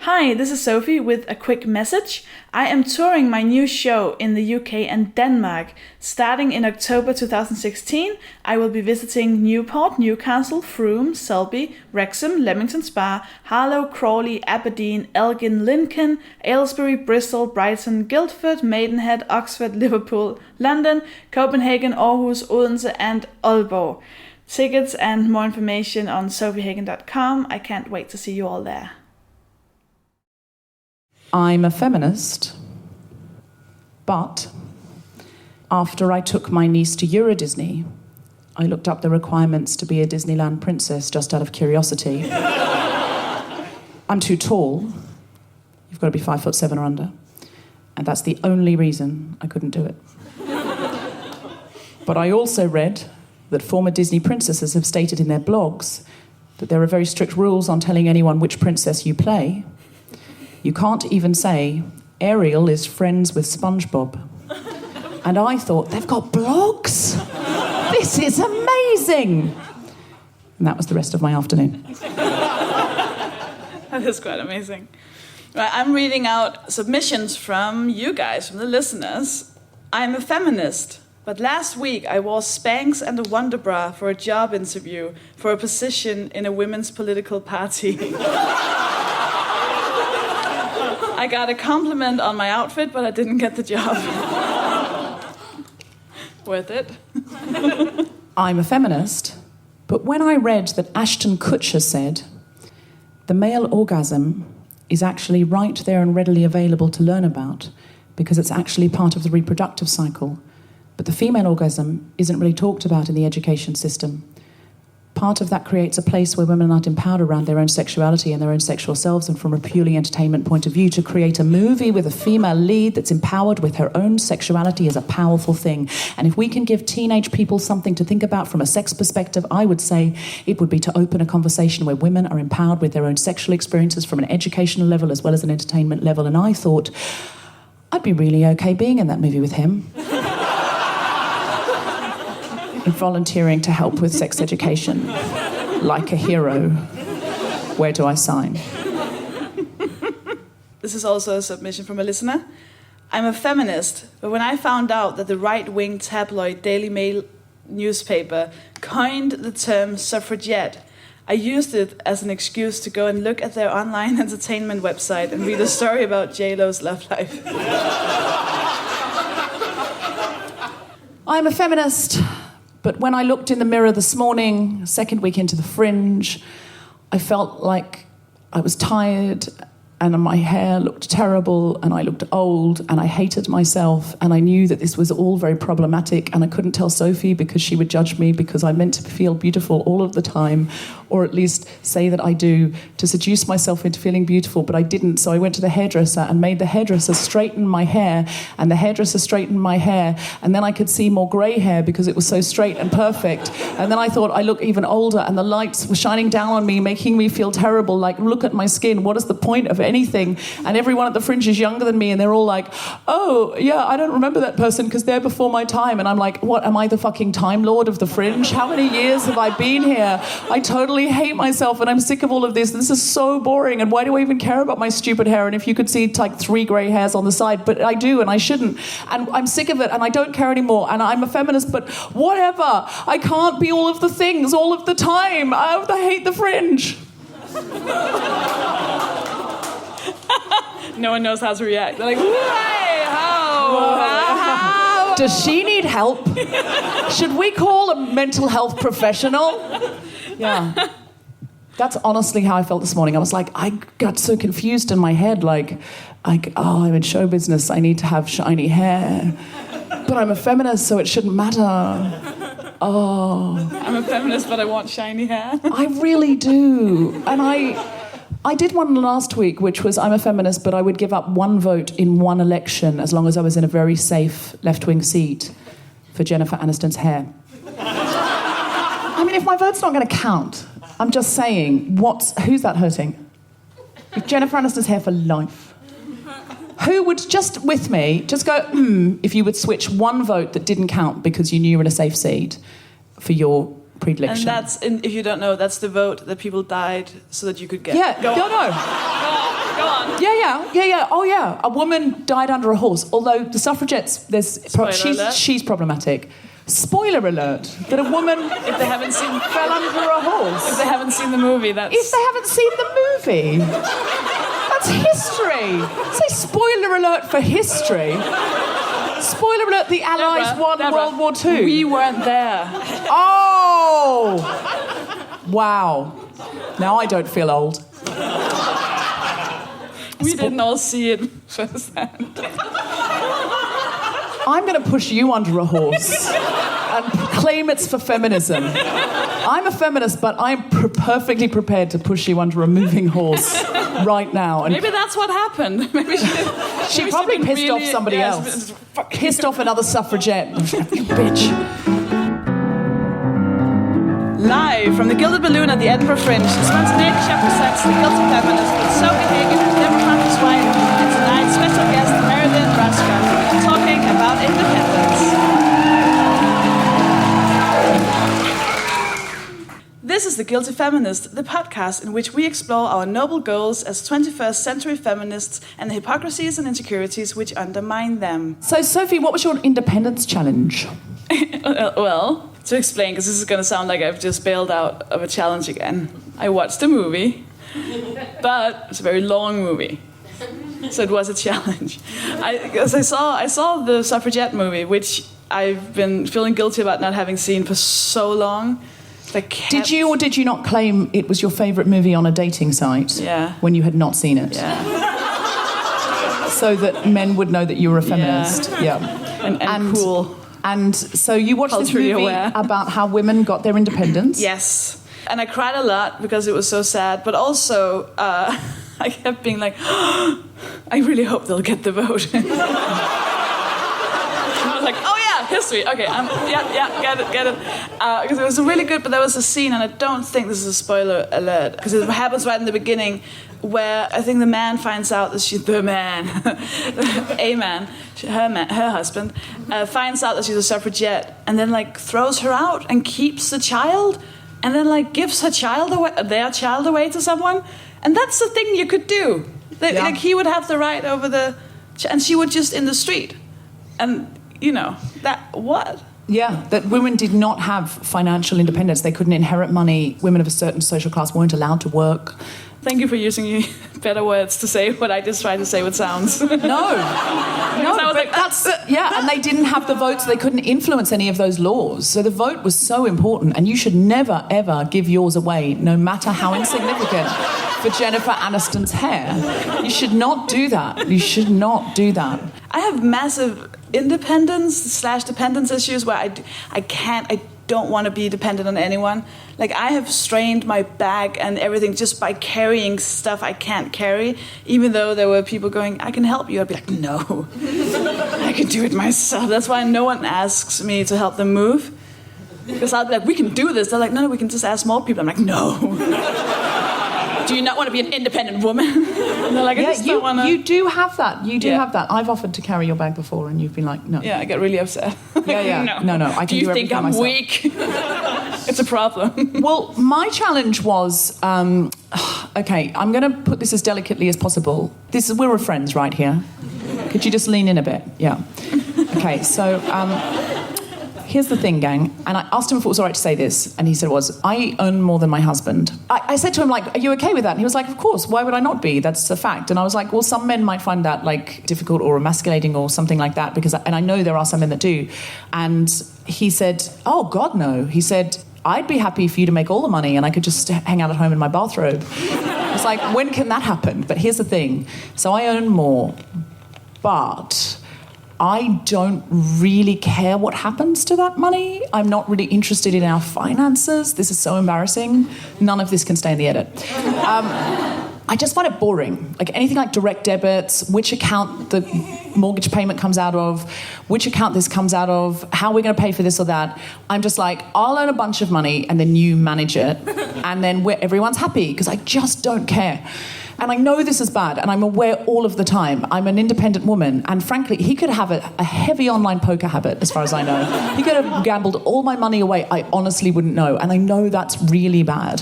Hi, this is Sofie with a quick message. I am touring my new show in the UK and Denmark. Starting in October 2016, I will be visiting Newport, Newcastle, Frome, Selby, Wrexham, Leamington Spa, Harlow, Crawley, Aberdeen, Elgin, Lincoln, Aylesbury, Bristol, Brighton, Guildford, Maidenhead, Oxford, Liverpool, London, Copenhagen, Aarhus, Odense and Aalborg. Tickets and more information on sofiehagen.com. I can't wait to see you all there. I'm a feminist, but after I took my niece to Euro Disney, I looked up the requirements to be a Disneyland princess just out of curiosity. I'm too tall. You've got to be 5'7" or under. And that's the only reason I couldn't do it. But I also read that former Disney princesses have stated in their blogs that there are very strict rules on telling anyone which princess you play. You can't even say, Ariel is friends with SpongeBob. And I thought, they've got blogs? This is amazing! And that was the rest of my afternoon. That is quite amazing. Right, I'm reading out submissions from you guys, from the listeners. I'm a feminist, but last week I wore Spanx and a Wonder Bra for a job interview for a position in a women's political party. I got a compliment on my outfit, but I didn't get the job. Worth it. I'm a feminist, but when I read that Ashton Kutcher said, the male orgasm is actually right there and readily available to learn about because it's actually part of the reproductive cycle, but the female orgasm isn't really talked about in the education system. Part of that creates a place where women aren't empowered around their own sexuality and their own sexual selves, and from a purely entertainment point of view, to create a movie with a female lead that's empowered with her own sexuality is a powerful thing. And if we can give teenage people something to think about from a sex perspective, I would say it would be to open a conversation where women are empowered with their own sexual experiences from an educational level as well as an entertainment level. And I thought, I'd be really okay being in that movie with him. Volunteering to help with sex education, like a hero. Where do I sign? This is also a submission from a listener. I'm a feminist, but when I found out that the right-wing tabloid Daily Mail newspaper coined the term suffragette, I used it as an excuse to go and look at their online entertainment website and read a story about J-Lo's love life. I'm a feminist. But when I looked in the mirror this morning, second week into the Fringe, I felt like I was tired and my hair looked terrible and I looked old and I hated myself and I knew that this was all very problematic and I couldn't tell Sofie because she would judge me because I meant to feel beautiful all of the time, or at least say that I do, to seduce myself into feeling beautiful, but I didn't. So I went to the hairdresser and made the hairdresser straighten my hair, and the hairdresser straightened my hair, and then I could see more grey hair because it was so straight and perfect. And then I thought I look even older and the lights were shining down on me, making me feel terrible, like, look at my skin, what is the point of anything? And everyone at the Fringe is younger than me and they're all like, oh, yeah, I don't remember that person because they're before my time. And I'm like, what, am I the fucking Time Lord of the Fringe? How many years have I been here? I totally hate myself and I'm sick of all of this. This is so boring, and why do I even care about my stupid hair? And if you could see like 3 grey hairs on the side, but I do and I shouldn't, and I'm sick of it and I don't care anymore, and I'm a feminist, but whatever, I can't be all of the things all of the time. I hate the Fringe. No one knows how to react. They're like, hey, how? Does she need help? Should we call a mental health professional? Yeah. That's honestly how I felt this morning. I was like, I got so confused in my head, like, oh, I'm in show business, I need to have shiny hair. But I'm a feminist, so it shouldn't matter. Oh. I'm a feminist, but I want shiny hair. I really do. And I did one last week, which was I'm a feminist, but I would give up 1 vote in 1 election as long as I was in a very safe left-wing seat for Jennifer Aniston's hair. I mean, if my vote's not going to count, I'm just saying, who's that hurting? Jennifer Aniston's hair for life. Who would, just with me, just go, if you would switch 1 vote that didn't count because you knew you were in a safe seat for your predilection? And that's, if you don't know, that's the vote that people died so that you could get. Yeah, no. Go on. Yeah. Oh, yeah. A woman died under a horse. Although the suffragettes, she's problematic. Spoiler alert, that a woman, if they haven't seen, fell under a horse. If they haven't seen the movie, If they haven't seen the movie, that's history. Say spoiler alert for history. Spoiler alert, the Allies won World War II. We weren't there. Oh! Wow. Now I don't feel old. We didn't all see it firsthand. I'm going to push you under a horse and claim it's for feminism. I'm a feminist, but I'm perfectly prepared to push you under a moving horse right now. And maybe that's what happened. Maybe she probably pissed off somebody else. Pissed off another suffragette. You bitch. Live from the Gilded Balloon at the Edinburgh Fringe, Spontaneity presents The Guilty Feminist with Sofie Hagen and Deborah Frances-White, and tonight's special guest, Mary Lynn Rajskub, talking about independence. This is The Guilty Feminist, the podcast in which we explore our noble goals as 21st century feminists and the hypocrisies and insecurities which undermine them. So, Sophie, what was your independence challenge? Well, to explain, because this is going to sound like I've just bailed out of a challenge again. I watched a movie, but it's a very long movie, so it was a challenge. I saw the suffragette movie, which I've been feeling guilty about not having seen for so long. Did you or did you not claim it was your favourite movie on a dating site? Yeah. When you had not seen it? Yeah. So that men would know that you were a feminist. Yeah. And cool. And so you watched this movie about how women got their independence. Yes. And I cried a lot because it was so sad. But also, I kept being like, I really hope they'll get the vote. I was like, oh yeah, history. Okay, get it. Because it was really good, but there was a scene, and I don't think this is a spoiler alert, because it happens right in the beginning, where I think the man finds out that her husband, finds out that she's a suffragette, and then like throws her out and keeps the child, and then like gives their child away to someone, and that's the thing you could do. Like he would have the right over and she would just in the street, and that what. Yeah, that women did not have financial independence. They couldn't inherit money. Women of a certain social class weren't allowed to work. Thank you for using better words to say what I just tried to say with sounds. No, but and they didn't have the votes. They couldn't influence any of those laws. So the vote was so important, and you should never, ever give yours away, no matter how insignificant, for Jennifer Aniston's hair. You should not do that. You should not do that. I have massive independence/dependence issues where I don't want to be dependent on anyone. Like, I have strained my back and everything just by carrying stuff I can't carry. Even though there were people going, I can help you. I'd be like, no, I can do it myself. That's why no one asks me to help them move. Because I'll be like, we can do this. They're like, no, we can just ask more people. I'm like, no. Do you not want to be an independent woman? And they're like, I just don't want to. You do have that. You do have that. I've offered to carry your bag before, and you've been like, no. Yeah, I get really upset. Yeah. No. I can do everything myself. Do you think I'm weak? It's a problem. Well, my challenge was, okay, I'm going to put this as delicately as possible. We're friends right here. Could you just lean in a bit? Yeah. Okay, so here's the thing, gang. And I asked him if it was all right to say this, and he said it was. I earn more than my husband. I said to him, like, are you okay with that? And he was like, of course, why would I not be? That's a fact. And I was like, well, some men might find that, like, difficult or emasculating or something like that, and I know there are some men that do. And he said, oh, God, no. He said, I'd be happy for you to make all the money and I could just hang out at home in my bathrobe. I was like, when can that happen? But here's the thing. So I earn more, but I don't really care what happens to that money. I'm not really interested in our finances. This is so embarrassing. None of this can stay in the edit. I just find it boring. Like anything like direct debits, which account the mortgage payment comes out of, which account this comes out of, how we're going to pay for this or that. I'm just like, I'll earn a bunch of money and then you manage it, and then everyone's happy, because I just don't care. And I know this is bad, and I'm aware all of the time. I'm an independent woman, and frankly, he could have a heavy online poker habit, as far as I know. He could have gambled all my money away. I honestly wouldn't know, and I know that's really bad.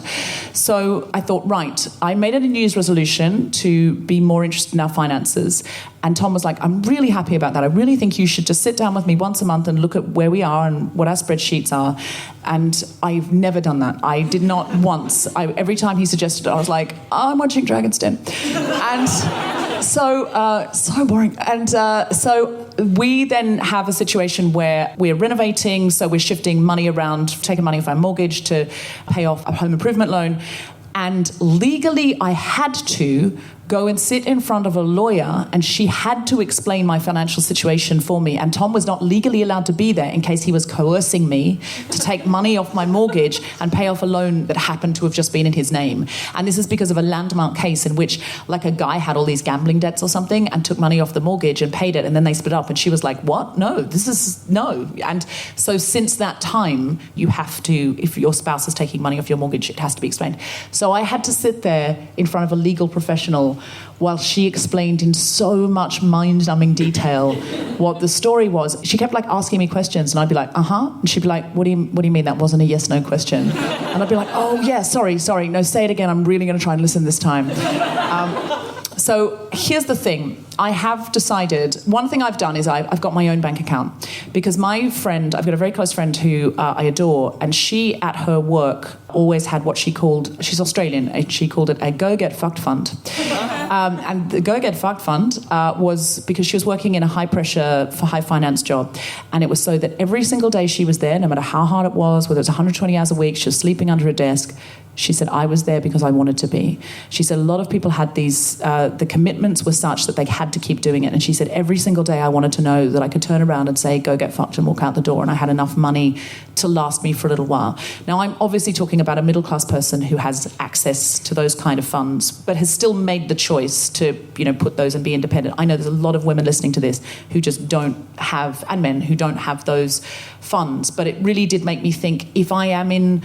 So I thought, right, I made a New Year's resolution to be more interested in our finances. And Tom was like, I'm really happy about that. I really think you should just sit down with me once a month and look at where we are and what our spreadsheets are. And I've never done that. I did not once. Every time he suggested it, I was like, oh, I'm watching Dragon's Den. And so boring. And so we then have a situation where we're renovating, so we're shifting money around, taking money off our mortgage to pay off a home improvement loan. And legally, I had to go and sit in front of a lawyer, and she had to explain my financial situation for me. And Tom was not legally allowed to be there in case he was coercing me to take money off my mortgage and pay off a loan that happened to have just been in his name. And this is because of a landmark case in which, like, a guy had all these gambling debts or something and took money off the mortgage and paid it, and then they split up. And she was like, what? No, this is no. And so since that time, you have to, if your spouse is taking money off your mortgage, it has to be explained. So I had to sit there in front of a legal professional while she explained in so much mind-numbing detail what the story was. She kept like asking me questions, and I'd be like, and she'd be like, what do you mean that wasn't a yes/no question? And I'd be like, oh yeah, sorry, no, say it again, I'm really going to try and listen this time. So here's the thing. I have decided, one thing I've done is I've got my own bank account, because my friend, I've got a very close friend who I adore, and she at her work always had what she called, she's Australian, and she called it a Go Get Fucked Fund. And the Go Get Fucked Fund was because she was working in a high pressure, high finance job, and it was so that every single day she was there, no matter how hard it was, whether it was 120 hours a week, she was sleeping under a desk, she said, I was there because I wanted to be. She said a lot of people had these, the commitments were such that they had to keep doing it. And she said, every single day I wanted to know that I could turn around and say, go get fucked, and walk out the door. And I had enough money to last me for a little while. Now, I'm obviously talking about a middle-class person who has access to those kind of funds, but has still made the choice to, put those and be independent. I know there's a lot of women listening to this who just don't have, and men who don't have those funds. But it really did make me think, if I am in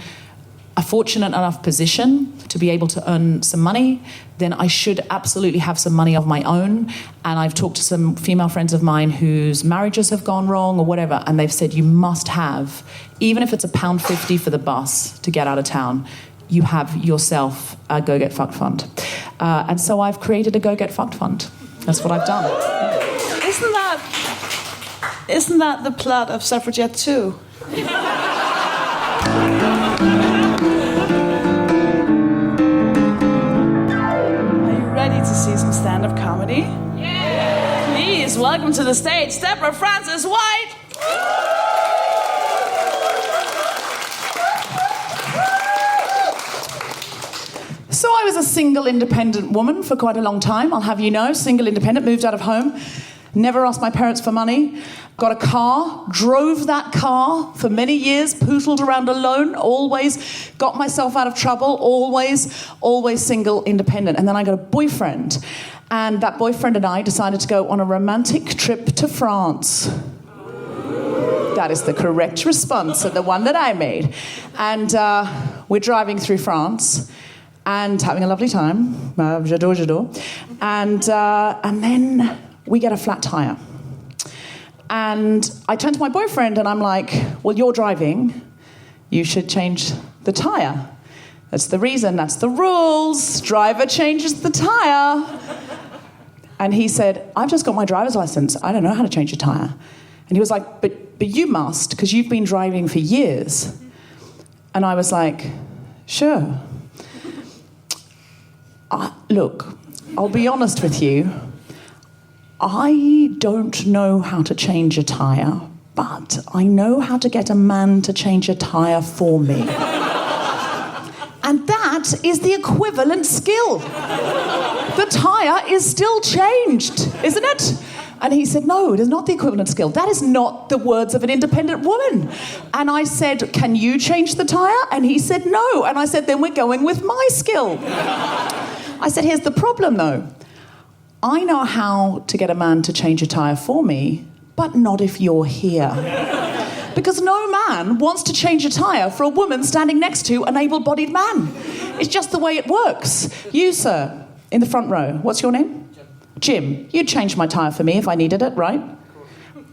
a fortunate enough position to be able to earn some money, then I should absolutely have some money of my own. And I've talked to some female friends of mine whose marriages have gone wrong or whatever, and they've said you must have, even if it's £1.50 for the bus to get out of town, you have yourself a Go Get Fucked Fund. And so I've created a Go Get Fucked Fund. That's what I've done. Isn't that the plot of Suffragette 2? To see some stand-up comedy? Yeah! Please welcome to the stage Deborah Frances-White! So I was a single independent woman for quite a long time, I'll have you know. Single independent, moved out of home, never asked my parents for money, got a car, drove that car for many years, pootled around alone, always got myself out of trouble, always single, independent. And then I got a boyfriend, and that boyfriend and I decided to go on a romantic trip to France. That is the correct response, and the one that I made. And we're driving through France and having a lovely time. J'adore. And then we get a flat tire. And I turn to my boyfriend and I'm like, well, you're driving. You should change the tire. That's the reason. That's the rules. Driver changes the tire. And he said, I've just got my driver's license. I don't know how to change a tire. And he was like, but you must, because you've been driving for years. And I was like, sure. Look, I'll be honest with you. I don't know how to change a tyre, but I know how to get a man to change a tyre for me. And that is the equivalent skill. The tyre is still changed, isn't it? And he said, no, it is not the equivalent skill. That is not the words of an independent woman. And I said, can you change the tyre? And he said, no. And I said, then we're going with my skill. I said, here's the problem, though. I know how to get a man to change a tyre for me, but not if you're here. Because no man wants to change a tyre for a woman standing next to an able-bodied man. It's just the way it works. You, sir, In the front row. What's your name? Jim. You'd change my tyre for me if I needed it, right?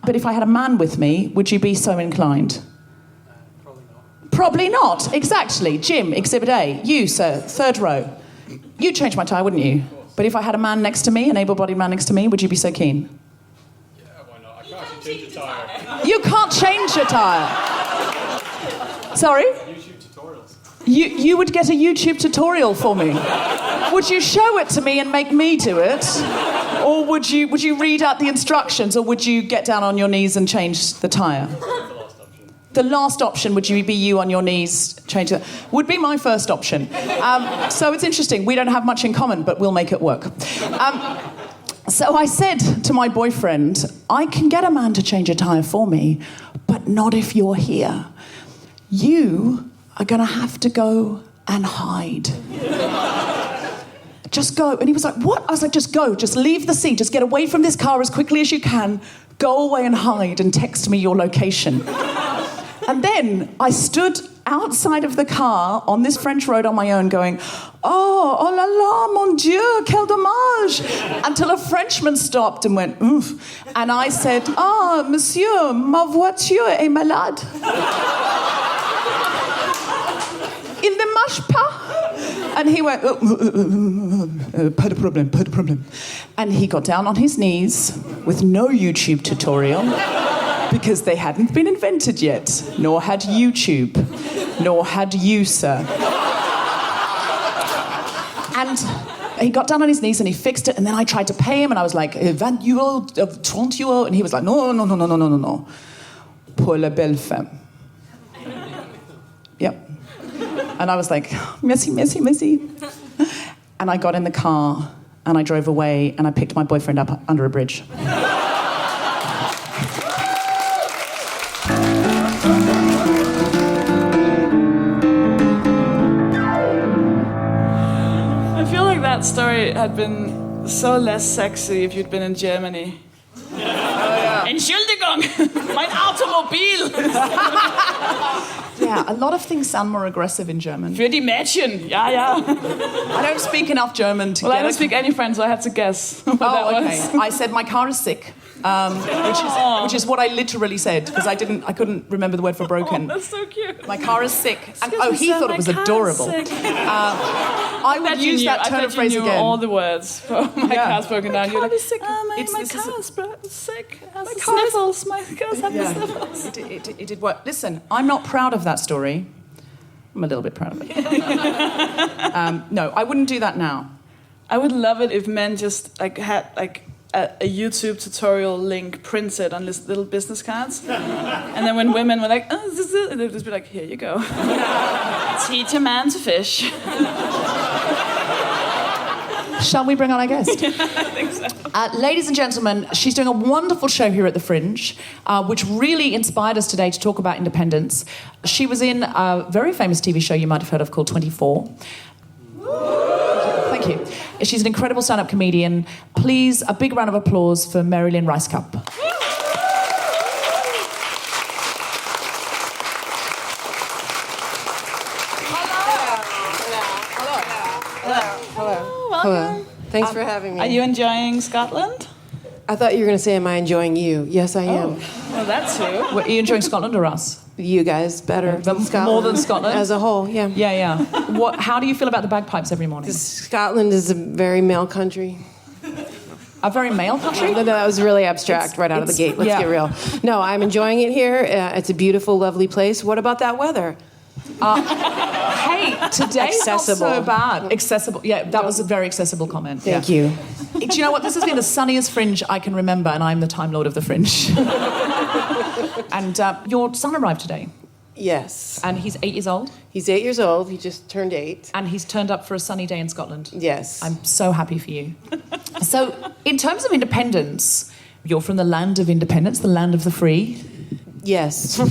But if I had a man with me, would you be so inclined? Probably not. Exactly. Jim, Exhibit A. You, sir, third row. You'd change my tyre, wouldn't you? But if I had a man next to me, an able-bodied man next to me, would you be so keen? Yeah, why not? I can't actually change a tyre. You can't change your tyre. Sorry? YouTube tutorials. You would get a YouTube tutorial for me. Would you show it to me and make me do it? Or would you read out the instructions, or would you get down on your knees and change the tyre? The last option, would you be you on your knees, change it? Would be my first option. So it's interesting. We don't have much in common, but we'll make it work. So I said to my boyfriend, I can get a man to change a tyre for me, but not if you're here. You are going to have to go and hide. Just go. And he was like, what? I was like, just go. Just leave the seat. Just get away from this car as quickly as you can. Go away and hide and text me your location. And then I stood outside of the car on this French road on my own going, oh là là, mon Dieu, quel dommage. Until a Frenchman stopped and went, oof. And I said, monsieur, ma voiture est malade. Il ne marche pas. And he went, pas de problème. And he got down on his knees with no YouTube tutorial, because they hadn't been invented yet, nor had YouTube, nor had you, sir. And he got down on his knees and he fixed it, and then I tried to pay him, and I was like, 20 euros, 30 euros, and he was like, no. Pour la belle femme. Yep. And I was like, merci. And I got in the car, and I drove away, and I picked my boyfriend up under a bridge. That story had been so less sexy if you'd been in Germany. Entschuldigung, mein Automobil. Yeah, a lot of things sound more aggressive in German. Für die Mädchen, ja. I don't speak enough German to Well, get I don't speak any French, so I had to guess what that okay. was. I said my car is sick, which is what I literally said, because I couldn't remember the word for broken. Oh, that's so cute. My car is sick. And, he sir, thought it was adorable. I would use that turn of phrase you knew again. all the words for my car's broken down. You're like, sick. my car's sick. It has sniffles. My car's having sniffles. It did work. Listen, I'm not proud of that story. I'm a little bit proud of it. No, I wouldn't do that now. I would love it if men just had a YouTube tutorial link printed on this little business cards, and then when women were like, they'd just be like, here you go. Teach a man to fish. Shall we bring on our guest? I think so. Ladies and gentlemen, she's doing a wonderful show here at the Fringe, which really inspired us today to talk about independence. She was in a very famous TV show you might have heard of called 24. Thank you. She's an incredible stand-up comedian. Please, a big round of applause for Mary Lynn Rajskub. Hello. Thanks for having me. Are you enjoying Scotland? I thought you were going to say, am I enjoying you? Yes, I am. Well, that too. Are you enjoying Scotland or us? You guys better than Scotland. More than Scotland? As a whole, yeah. Yeah. How do you feel about the bagpipes every morning? Scotland is a very male country. A very male country? No, that was really abstract right out of the gate. Let's get real. No, I'm enjoying it here. It's a beautiful, lovely place. What about that weather? Hey, today's accessible. Not so bad. Accessible. Yeah, that was a very accessible comment. Thank you. Do you know what? This has been the sunniest Fringe I can remember, and I'm the Time Lord of the Fringe. And your son arrived today. Yes. And he's 8 years old? He's 8 years old. He just turned 8. And he's turned up for a sunny day in Scotland. Yes. I'm so happy for you. So, in terms of independence, you're from the land of independence, the land of the free. Yes. We're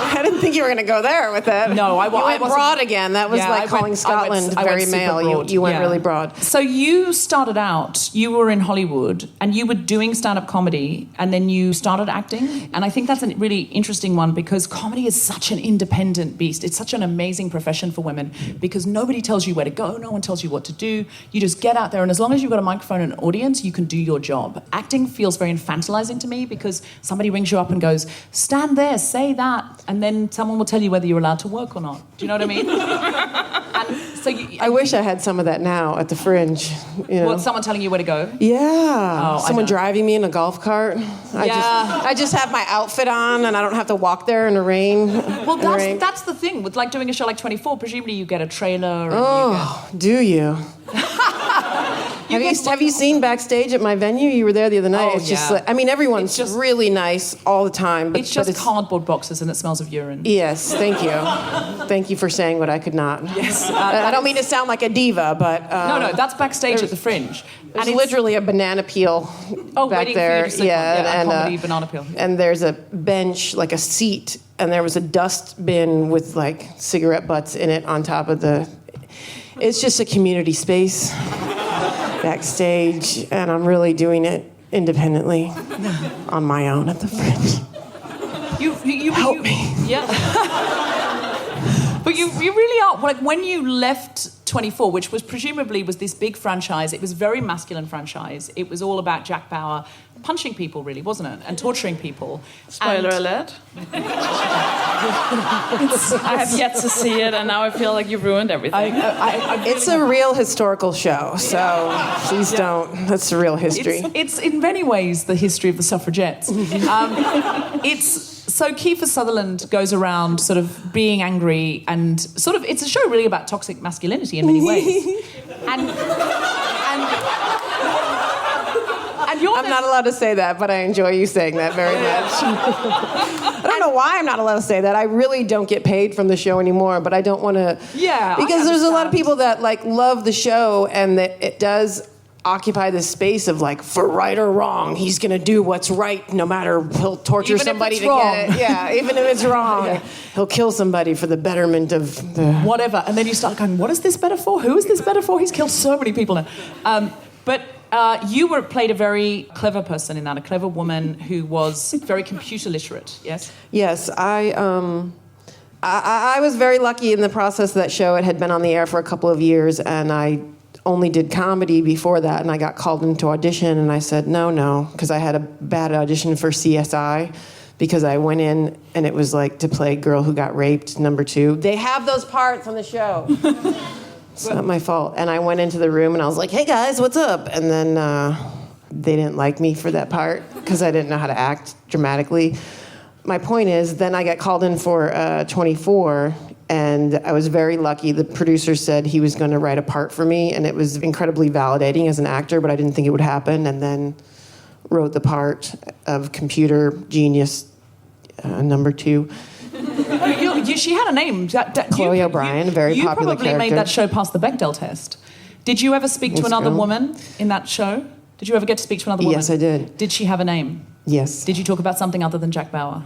headed didn't think you were going to go there with that. No, I You went wasn't- broad again. That was Yeah, like calling Scotland very super male. broad. You went Yeah. really broad. So you started out, you were in Hollywood, and you were doing stand-up comedy, and then you started acting. And I think that's a really interesting one, because comedy is such an independent beast. It's such an amazing profession for women, because nobody tells you where to go, no one tells you what to do. You just get out there, and as long as you've got a microphone and an audience, you can do your job. Acting feels very infantilizing to me, because somebody rings you up and goes, stand there, say that, and then someone will tell you whether you're allowed to work or not. Do you know what I mean? And so I wish I had some of that now at the Fringe. You know? What, someone telling you where to go? Yeah. I Someone know. driving me in a golf cart. I just have my outfit on and I don't have to walk there in the rain. Well, that's the thing. With like doing a show like 24, presumably you get a trailer. And Do you? Have you seen backstage at my venue? You were there the other night. Oh, It's just yeah. like, I mean, everyone's It's just- really nice all the time. But it's just cardboard boxes and it smells of urine. Yes, thank you. Thank you for saying what I could not. Yes. I don't mean to sound like a diva, but... No, that's backstage at the Fringe. There's literally a banana peel back waiting there. for you to sit on. A comedy banana peel. And there's a bench, like a seat, and there was a dustbin with like cigarette butts in it on top of the... It's just a community space backstage, and I'm really doing it independently on my own at the Fringe. You Help me. Yeah. But you really are, like, when you left 24, which was presumably was this big franchise, it was a very masculine franchise. It was all about Jack Bauer punching people, really, wasn't it? And torturing people. Spoiler alert. I have yet to see it, and now I feel like you've ruined everything. It's a real historical show, so please don't. That's the real history. It's in many ways the history of the suffragettes. So Kiefer Sutherland goes around sort of being angry and sort of, it's a show really about toxic masculinity in many ways. and you're I'm not allowed to say that, but I enjoy you saying that very much. I don't know why I'm not allowed to say that. I really don't get paid from the show anymore, but I don't want to. Yeah, because there's a lot of people that like love the show, and that it does occupy this space of like, for right or wrong, he's gonna do what's right, no matter he'll torture Even if somebody it's to wrong. get it. Yeah, even if it's wrong, Yeah. he'll kill somebody for the betterment of the. whatever. And then you start going, what is this better for? Who is this better for? He's killed so many people now. But you played a very clever person in that, a clever woman who was very computer literate, yes? Yes, I was very lucky in the process of that show. It had been on the air for a couple of years, and I only did comedy before that, and I got called into audition, and I said no, because I had a bad audition for CSI, because I went in, and it was like to play girl who got raped, number 2. They have those parts on the show. It's not my fault. And I went into the room, and I was like, hey, guys, what's up? And then they didn't like me for that part, because I didn't know how to act dramatically. My point is, then I got called in for 24, and I was very lucky. The producer said he was going to write a part for me, and it was incredibly validating as an actor, but I didn't think it would happen, and then wrote the part of computer genius number 2. She had a name. Chloe O'Brien, very popular You probably made character. that show pass the Bechdel test. Did you ever speak to Let's another go. woman in that show? Did you ever get to speak to another woman? Yes, I did. Did she have a name? Yes. Did you talk about something other than Jack Bauer?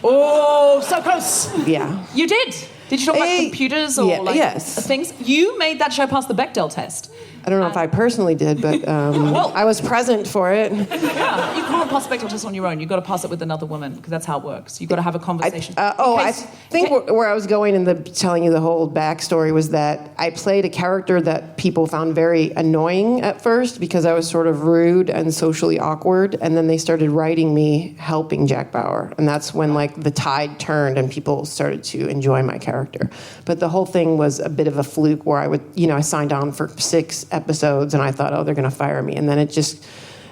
Oh, so close. Yeah. You did. Did you talk about computers or yes. things? You made that show pass the Bechdel test. I don't know if I personally did, but I was present for it. Yeah, you can't pass the Bechdel test on your own. You've got to pass it with another woman, because that's how it works. You've got to have a conversation. I think where I was going in telling you the whole backstory was that I played a character that people found very annoying at first, because I was sort of rude and socially awkward, and then they started writing me helping Jack Bauer, and that's when like the tide turned and people started to enjoy my character. But the whole thing was a bit of a fluke, where I signed on for 6 episodes, and I thought, oh, they're going to fire me, and then it just,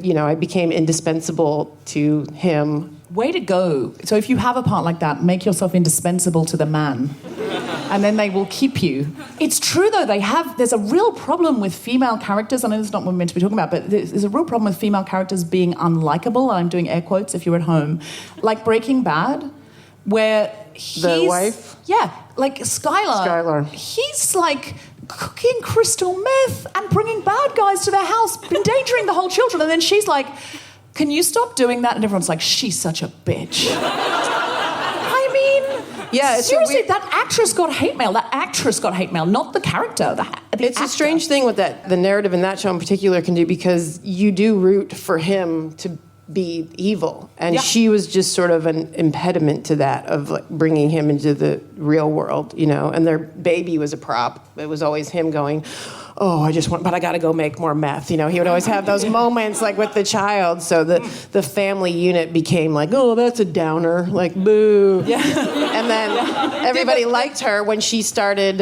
I became indispensable to him. Way to go. So if you have a part like that, make yourself indispensable to the man, and then they will keep you. It's true, though, there's a real problem with female characters. I know this is not what we're meant to be talking about, but there's a real problem with female characters being unlikable. I'm doing air quotes if you're at home. Like Breaking Bad, where The wife? Yeah, like Skylar. He's like cooking crystal meth and bringing bad guys to their house, endangering the whole children. And then she's like, can you stop doing that? And everyone's like, she's such a bitch. I Yeah, it's seriously, weird, that actress got hate mail. That actress got hate mail, not the character. it's a strange thing with that, the narrative in that show in particular can do, because you do root for him to be evil, and she was just sort of an impediment to that, of like bringing him into the real world, you know. And their baby was a prop. It was always him going, oh, but I got to go make more meth. You know, he would always have those moments like with the child. So the family unit became like, oh, that's a downer, like boo. Yeah. And then everybody liked her when she started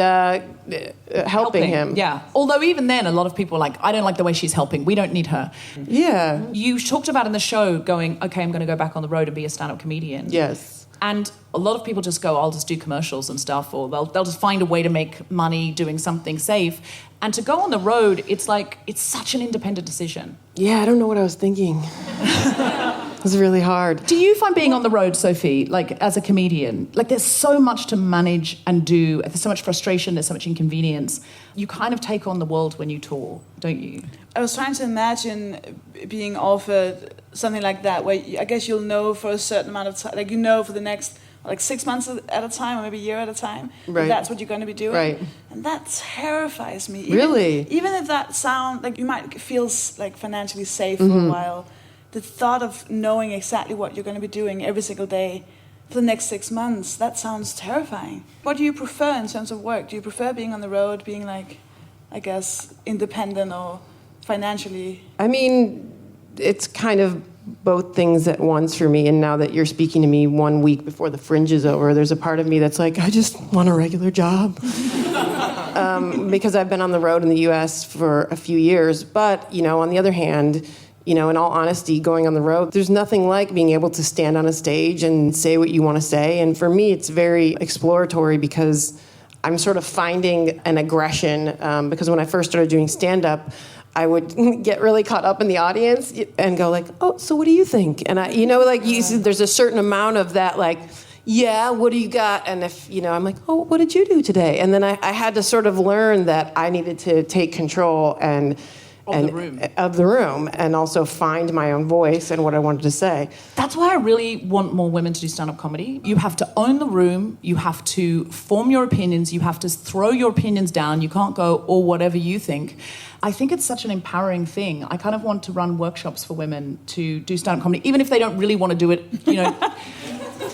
helping him. Yeah. Although even then, a lot of people were like, I don't like the way she's helping. We don't need her. Yeah. You talked about in the show going, okay, I'm going to go back on the road and be a stand-up comedian. Yes. And a lot of people just go, I'll just do commercials and stuff, or they'll just find a way to make money doing something safe. And to go on the road, it's like, it's such an independent decision. Yeah, I don't know what I was thinking. It was really hard. Do you find being on the road, Sofie, like as a comedian, like there's so much to manage and do, there's so much frustration, there's so much inconvenience. You kind of take on the world when you tour, don't you? I was trying to imagine being offered something like that, where I guess you'll know for a certain amount of time, like you know for the next like 6 months at a time, or maybe a year at a time, right. That's what you're going to be doing. Right. And that terrifies me. Really? Even if that sound, like you might feel like financially safe for a while, the thought of knowing exactly what you're going to be doing every single day for the next 6 months, that sounds terrifying. What do you prefer in terms of work? Do you prefer being on the road, being like, I guess, independent or financially? I mean, it's kind of both things at once for me. And now that you're speaking to me 1 week before the Fringe is over, there's a part of me that's like, I just want a regular job. Because I've been on the road in the US for a few years. But, you know, on the other hand, you know, in all honesty, going on the road, there's nothing like being able to stand on a stage and say what you want to say. And for me, it's very exploratory because I'm sort of finding an aggression. Because when I first started doing stand-up, I would get really caught up in the audience and go like, oh, so what do you think? And there's a certain amount of that, like, yeah, what do you got? And if, you know, I'm like, oh, what did you do today? And then I had to sort of learn that I needed to take control of the room and also find my own voice and what I wanted to say. That's why I really want more women to do stand-up comedy. You have to own the room, you have to form your opinions, you have to throw your opinions down, you can't go, or whatever you think. I think it's such an empowering thing. I kind of want to run workshops for women to do stand-up comedy, even if they don't really want to do it, you know.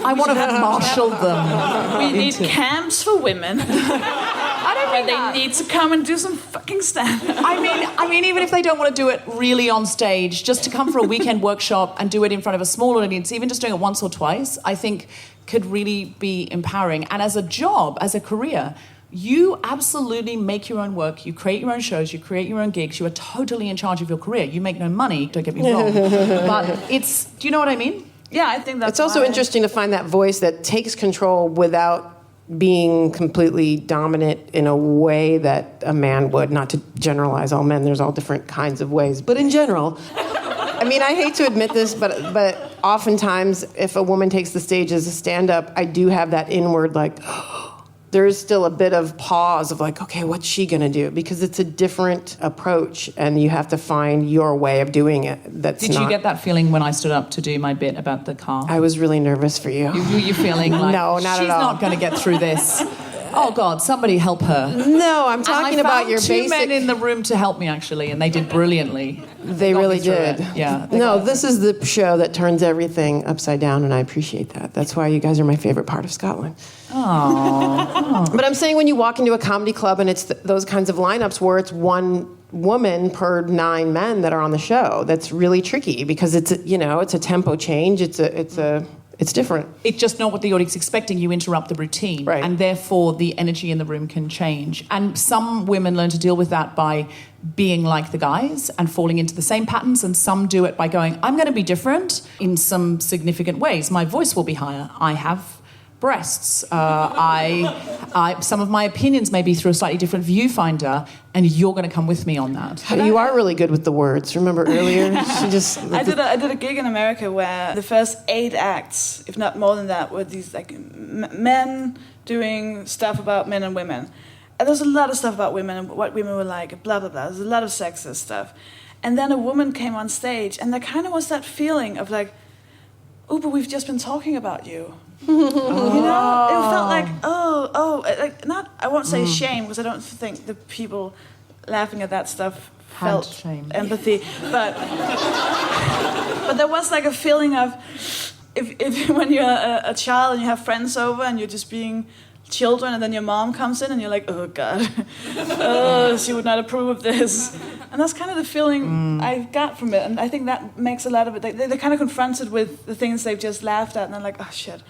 I want to marshal them. We need camps for women. I don't think they need to come and do some fucking stand-up. I mean, even if they don't want to do it really on stage, just to come for a weekend workshop and do it in front of a small audience, even just doing it once or twice, I think could really be empowering. And as a job, as a career, you absolutely make your own work, you create your own shows, you create your own gigs, you are totally in charge of your career. You make no money, don't get me wrong. But do you know what I mean? Yeah, I think that's It's also interesting to find that voice that takes control without being completely dominant in a way that a man would. Not to generalize all men, there's all different kinds of ways. But in general, I mean, I hate to admit this, but oftentimes if a woman takes the stage as a stand-up, I do have that inward, like, there is still a bit of pause of like, okay, what's she going to do? Because it's a different approach and you have to find your way of doing it. Did you get that feeling when I stood up to do my bit about the car? I was really nervous for you. You feeling like, no, not at all. She's not going to get through this. Oh, God, somebody help her. No, I'm talking about your basic... I found 2 men in the room to help me, actually, and they did brilliantly. They really did. Yeah. No, this is the show that turns everything upside down, and I appreciate that. That's why you guys are my favorite part of Scotland. Oh. But I'm saying when you walk into a comedy club and it's those kinds of lineups where it's one woman per 9 men that are on the show, that's really tricky because it's a tempo change. It's different. It's just not what the audience is expecting. You interrupt the routine. Right. And therefore, the energy in the room can change. And some women learn to deal with that by being like the guys and falling into the same patterns. And some do it by going, I'm going to be different in some significant ways. My voice will be higher. I have breasts. Some of my opinions may be through a slightly different viewfinder, and you're going to come with me on that. You are really good with the words. Remember earlier? I did a gig in America where the first 8 acts, if not more than that, were these like men doing stuff about men and women. And there's a lot of stuff about women and what women were like, blah, blah, blah. There's a lot of sexist stuff. And then a woman came on stage, and there kind of was that feeling of like, oh, but we've just been talking about you. You know, it felt like, like not. I won't say shame because I don't think the people laughing at that stuff felt shame. empathy, but there was like a feeling of if when you're a child and you have friends over and you're just being children, and then your mom comes in and you're like, oh God, oh, she would not approve of this. And that's kind of the feeling I got from it. And I think that makes a lot of it. They're kind of confronted with the things they've just laughed at, and they're like, oh shit.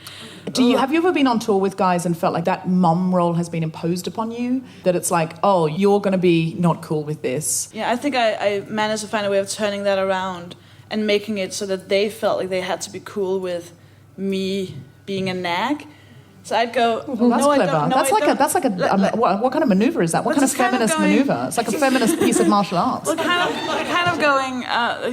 Have you ever been on tour with guys and felt like that mom role has been imposed upon you? That it's like, oh, you're going to be not cool with this. Yeah, I think I managed to find a way of turning that around and making it so that they felt like they had to be cool with me being a nag. So I'd go, that's clever. That's like a what kind of maneuver is that? What kind of feminist maneuver? It's like a feminist piece of martial arts. Well, kind of going,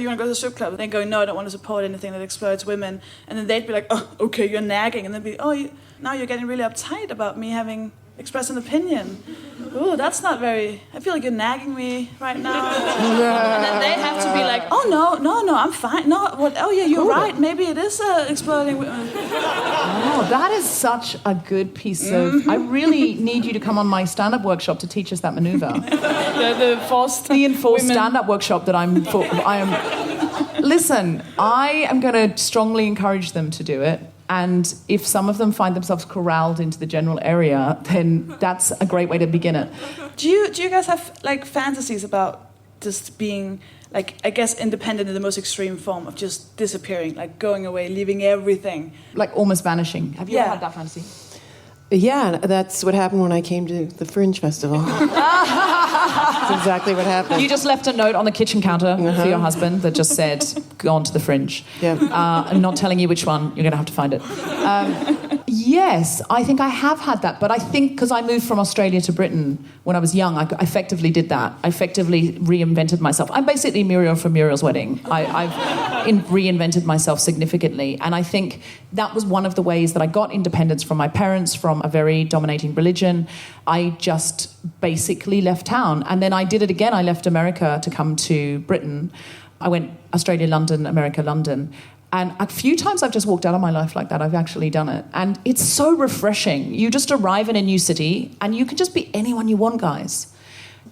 you want to go to the strip club? And then going, no, I don't want to support anything that exploits women. And then they'd be like, oh, okay, you're nagging. And then be, now you're getting really uptight about me having expressed an opinion. Ooh, that's not very, I feel like you're nagging me right now. And then they have to be like, oh, no, I'm fine. No, what? Oh, yeah, you're right. Maybe it is exploding. Oh, that is such a good piece of... I really need you to come on my stand-up workshop to teach us that maneuver. The enforced stand-up workshop that I am... Listen, I am going to strongly encourage them to do it. And if some of them find themselves corralled into the general area, then that's a great way to begin it. Do you guys have like fantasies about just being like, I guess, independent in the most extreme form of just disappearing, like going away, leaving everything, like almost vanishing? Have you ever had that fantasy? Yeah, that's what happened when I came to the Fringe Festival. That's exactly what happened. You just left a note on the kitchen counter for your husband that just said, go on to the Fringe. Yeah. I'm not telling you which one. You're going to have to find it. Yes, I think I have had that. But I think because I moved from Australia to Britain when I was young, I effectively did that. I effectively reinvented myself. I'm basically Muriel from Muriel's Wedding. I've reinvented myself significantly. And I think that was one of the ways that I got independence from my parents, from a very dominating religion. I just basically left town. And then I did it again. I left America to come to Britain. I went Australia, London, America, London. And a few times I've just walked out of my life like that. I've actually done it. And it's so refreshing. You just arrive in a new city and you can just be anyone you want, guys.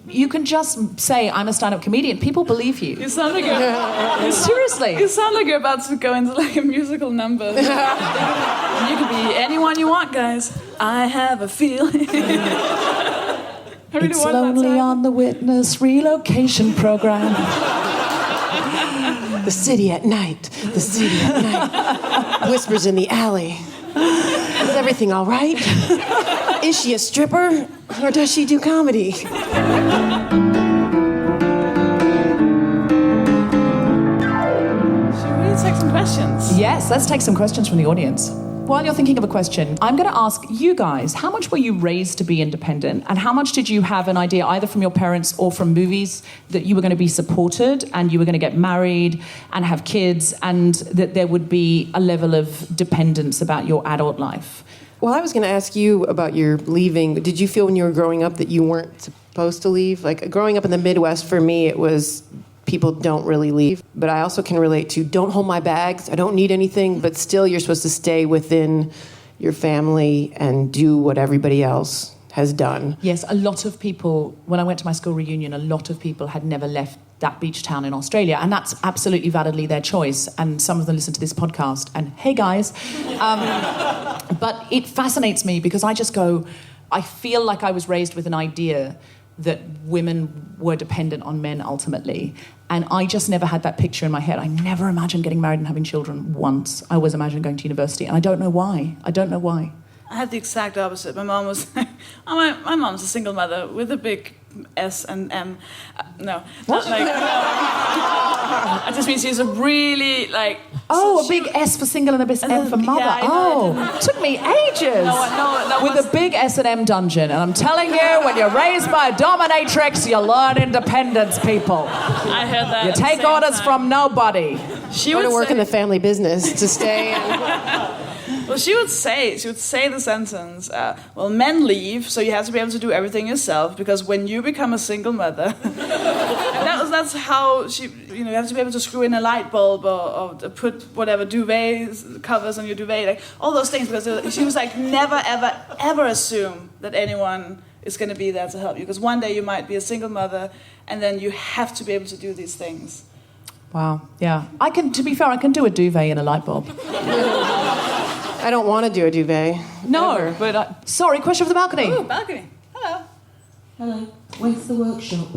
You can just say, I'm a stand-up comedian. People believe you. You sound like you're... Seriously. You sound like you're about to go into like a musical number. You can be anyone you want, guys. I have a feeling. It's lonely on the Witness relocation program. The city at night. The city at night. Whispers in the alley. Is everything all right? Is she a stripper? Or does she do comedy? Should we take some questions? Yes, let's take some questions from the audience. While you're thinking of a question, I'm going to ask you guys, how much were you raised to be independent? And how much did you have an idea, either from your parents or from movies, that you were going to be supported and you were going to get married and have kids and that there would be a level of dependence about your adult life? Well, I was going to ask you about your leaving. Did you feel when you were growing up that you weren't supposed to leave? Like, growing up in the Midwest, for me, it was... people don't really leave. But I also can relate to, don't hold my bags, I don't need anything, but still you're supposed to stay within your family and do what everybody else has done. Yes, a lot of people, when I went to my school reunion, a lot of people had never left that beach town in Australia, and that's absolutely validly their choice, and some of them listen to this podcast, and hey guys. But it fascinates me because I just go, I feel like I was raised with an idea that women were dependent on men ultimately. And I just never had that picture in my head. I never imagined getting married and having children once. I always imagined going to university, and I don't know why. I had the exact opposite. My mom was... my mom's a single mother with a big S and M. No. Not like... It just means she's a really, like... Oh, a big S for single and a big M for mother. Yeah, it took me ages. No, with a big S&M dungeon. And I'm telling you, when you're raised by a dominatrix, you learn independence, people. I heard that. You take orders from nobody. She would would work in the family business to stay. Well, she would say the sentence, well, men leave, so you have to be able to do everything yourself, because when you become a single mother... that's how she, you have to be able to screw in a light bulb or put whatever duvet covers on your duvet, like all those things, because she was like, never, ever, ever assume that anyone is going to be there to help you, because one day you might be a single mother, and then you have to be able to do these things. Wow, yeah. To be fair, I can do a duvet and a light bulb. I don't want to do a duvet. No, ever. but... sorry, question from the balcony. Ooh, balcony. Hello. Hello. When's the workshop?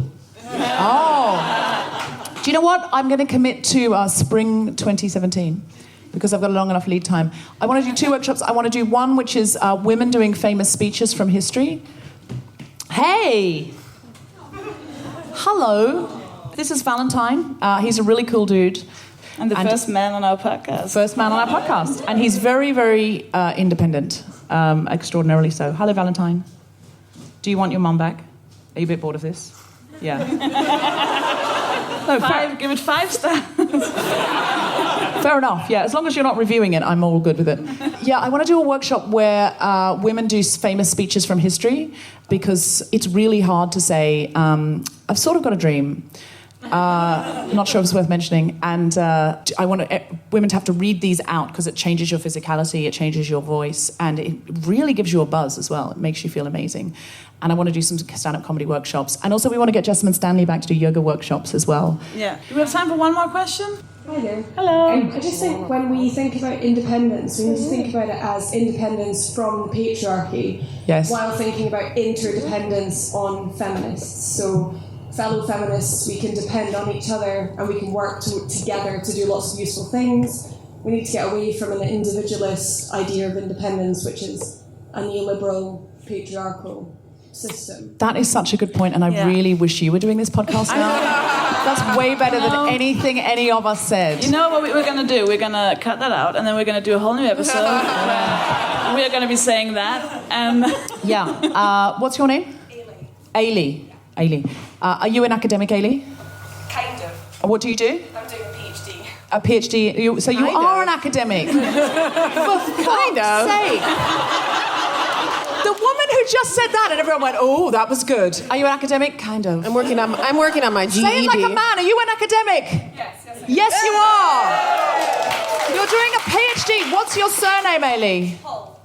Oh. Do you know what? I'm going to commit to spring 2017 because I've got a long enough lead time. I want to do 2 workshops. I want to do one which is women doing famous speeches from history. Hey! Hello. This is Valentine. He's a really cool dude. And the first man on our podcast. First man on our podcast. And he's very, very independent. Extraordinarily so. Hello, Valentine. Do you want your mum back? Are you a bit bored of this? Yeah. No, give it 5 stars. Fair enough, yeah. As long as you're not reviewing it, I'm all good with it. Yeah, I want to do a workshop where women do famous speeches from history, because it's really hard to say, I've sort of got a dream. Not sure if it's worth mentioning. And I want women to have to read these out, because it changes your physicality, it changes your voice, and it really gives you a buzz as well. It makes you feel amazing. And I want to do some stand-up comedy workshops. And also we want to get Jessamine Stanley back to do yoga workshops as well. Yeah. Do we have time for one more question? Hi there. Hello. I just think when we think about independence, we need to think about it as independence from the patriarchy, Yes. while thinking about interdependence on feminists. So, fellow feminists, we can depend on each other and we can work together to do lots of useful things. We need to get away from an individualist idea of independence, which is a neoliberal, patriarchal system. That is such a good point, and I really wish you were doing this podcast now. That's way better than anything any of us said. You know what we're going to do? We're going to cut that out, and then we're going to do a whole new episode where we're going to be saying that. Yeah. What's your name? Ailey. Are you an academic, Ailey? Kind of. What do you do? I'm doing a PhD. A PhD. So you Kind are of. an academic. For fuck's sake. The woman who just said that, and everyone went, "Oh, that was good." Are you an academic? Kind of. I'm working on my GED. Say it like a man. Are you an academic? Yes, you are. You're doing a PhD. What's your surname, Ailey?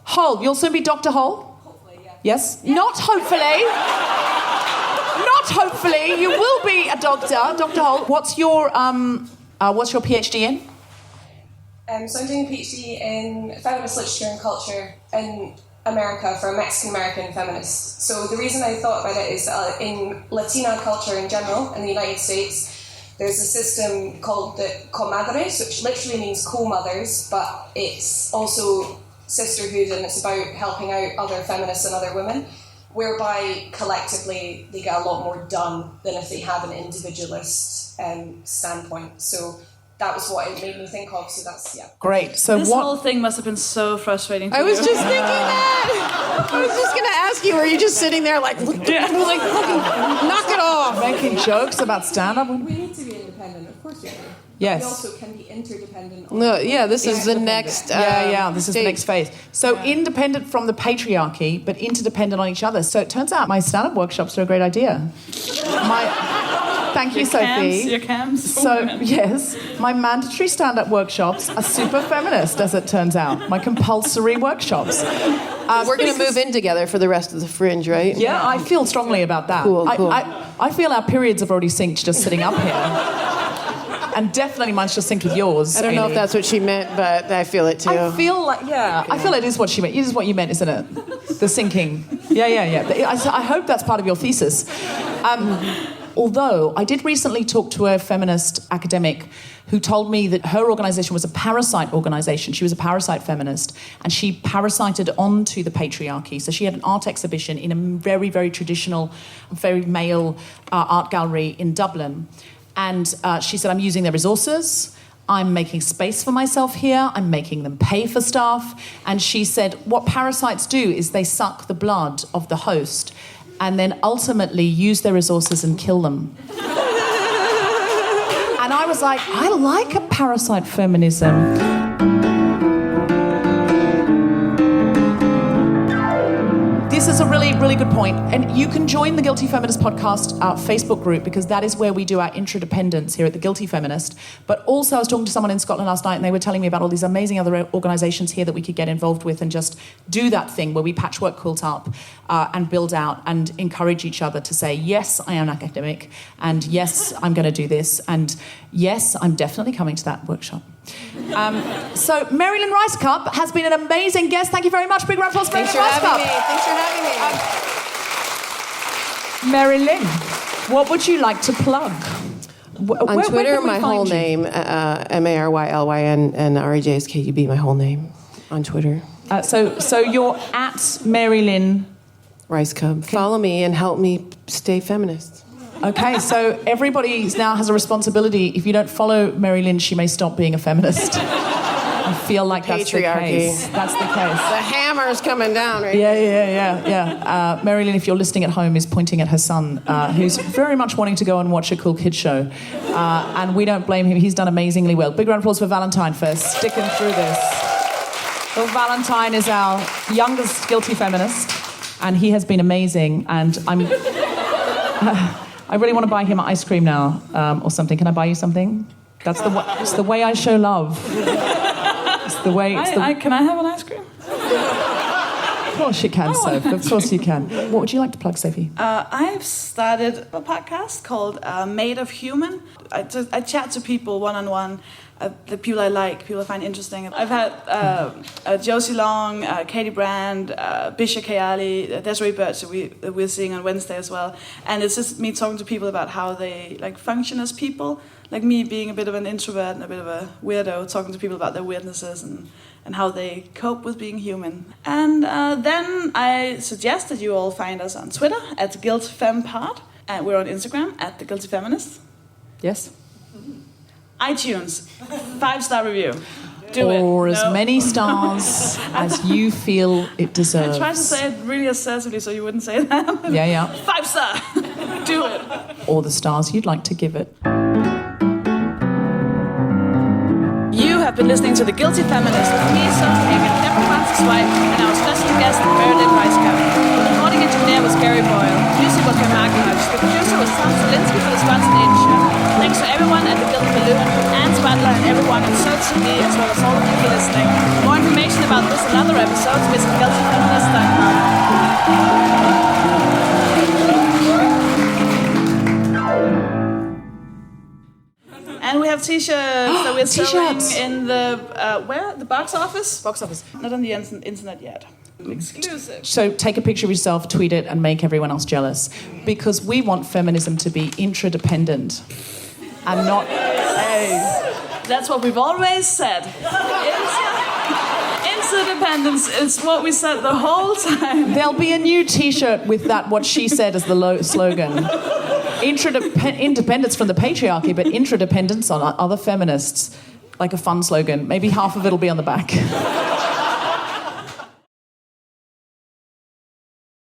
Hull. You'll soon be Dr. Hull? Hopefully, yeah. Yes? Not hopefully. Not hopefully. You will be a doctor, Dr. Hull. What's your PhD in? So I'm doing a PhD in feminist literature and culture in America for a Mexican-American feminist. So the reason I thought about it is in Latina culture in general, in the United States, there's a system called the comadres, which literally means co-mothers, but it's also sisterhood, and it's about helping out other feminists and other women, whereby collectively they get a lot more done than if they have an individualist standpoint. So that was what it made me think of, so that's, yeah. Great. So This what... whole thing must have been so frustrating for I was you. just thinking that. I was just going to ask you, were you just sitting there like knock it off? Making jokes about stand-up? We need to be independent, of course we do. Yes. We also can be interdependent. On No, yeah, this is the next This is the stage. next phase. So independent from the patriarchy, but interdependent on each other. So it turns out my stand-up workshops are a great idea. Thank you, Sophie. Your cams. So, yes, my mandatory stand-up workshops are super feminist, as it turns out. My compulsory workshops. We're going to move in together for the rest of the Fringe, right? Yeah, I feel strongly about that. Cool. I feel our periods have already synced just sitting up here. And definitely mine's just synced with yours. I don't know if Ailey. that's what she meant, but I feel it too. I feel like, I feel it is what she meant. It is what you meant, isn't it? The syncing. Yeah. I hope that's part of your thesis. Although I did recently talk to a feminist academic who told me that her organisation was a parasite organisation. She was a parasite feminist, and she parasited onto the patriarchy. So she had an art exhibition in a very, very traditional, very male art gallery in Dublin. And she said, I'm using their resources, I'm making space for myself here, I'm making them pay for stuff. And she said, what parasites do is they suck the blood of the host and then ultimately use their resources and kill them. And I was like, I like a parasite feminism. This is a really, really good point. And you can join the Guilty Feminist podcast Facebook group, because that is where we do our Interdependence here at the Guilty Feminist. But also I was talking to someone in Scotland last night and they were telling me about all these amazing other organisations here that we could get involved with and just do that thing where we patchwork quilt up and build out and encourage each other to say, yes, I am an academic, and yes, I'm going to do this, and yes, I'm definitely coming to that workshop. So Mary Lynn Rajskub has been an amazing guest. Thank you very much. Big round of applause for Mary Lynn Rajskub. Thanks for having me. Mary Lynn, what would you like to plug? On Twitter, my whole name, MaryLyn, and RAJSKUB, my whole name on Twitter. So you're at Mary Lynn Rajskub. Follow me and help me stay feminist. Okay, so everybody now has a responsibility. If you don't follow Mary Lynn, she may stop being a feminist. I feel like that's the case. That's the case. The hammer's coming down, right? Yeah. Mary Lynn, if you're listening at home, is pointing at her son, who's very much wanting to go and watch a cool kids show. And we don't blame him. He's done amazingly well. Big round of applause for Valentine for sticking through this. Well, Valentine is our youngest Guilty Feminist, and he has been amazing. And I really want to buy him ice cream now, or something. Can I buy you something? It's the way I show love. It's the way. Can I have an ice cream? Of course you can, Soph. Of course you can. What would you like to plug, Sophie? I've started a podcast called Made of Human. I chat to people one-on-one, the people I like, people I find interesting. I've had Josie Long, Katie Brand, Bisha Kayali, Desiree Birch, we're seeing on Wednesday as well. And it's just me talking to people about how they function as people. Like me being a bit of an introvert and a bit of a weirdo, talking to people about their weirdnesses and how they cope with being human. And then I suggest that you all find us on Twitter at GuiltFemPod. And we're on Instagram at The Guilty Feminist. Yes? iTunes, 5-star review. Do it. Or as many stars as you feel it deserves. I tried to say it really assertively so you wouldn't say that. Yeah. 5-star. Do it. Or the stars you'd like to give it. You have been listening to The Guilty Feminist with me, Sofie Hagen, Deborah Frances-White, and our special guest, Mary Lynn Rajskub. The recording engineer was Gary Boyle. Music was by Mark Hodge. The producer was Tom Zelinsky for the Spontaneity Show. Thanks to everyone at The Gilded Balloon, Anne Swadler, and everyone on Search TV, as well as all of you for listening. For more information about this and other episodes, visit guiltyfeminist.com. And we have t-shirts that we're selling in the the box office? Box office. Not on the internet yet. Exclusive. So take a picture of yourself, tweet it, and make everyone else jealous. Because we want feminism to be interdependent and not... That's what we've always said. Interdependence is what we said the whole time. There'll be a new t-shirt with that, what she said as the slogan. Independence from the patriarchy, but interdependence on other feminists. Like a fun slogan. Maybe half of it'll be on the back.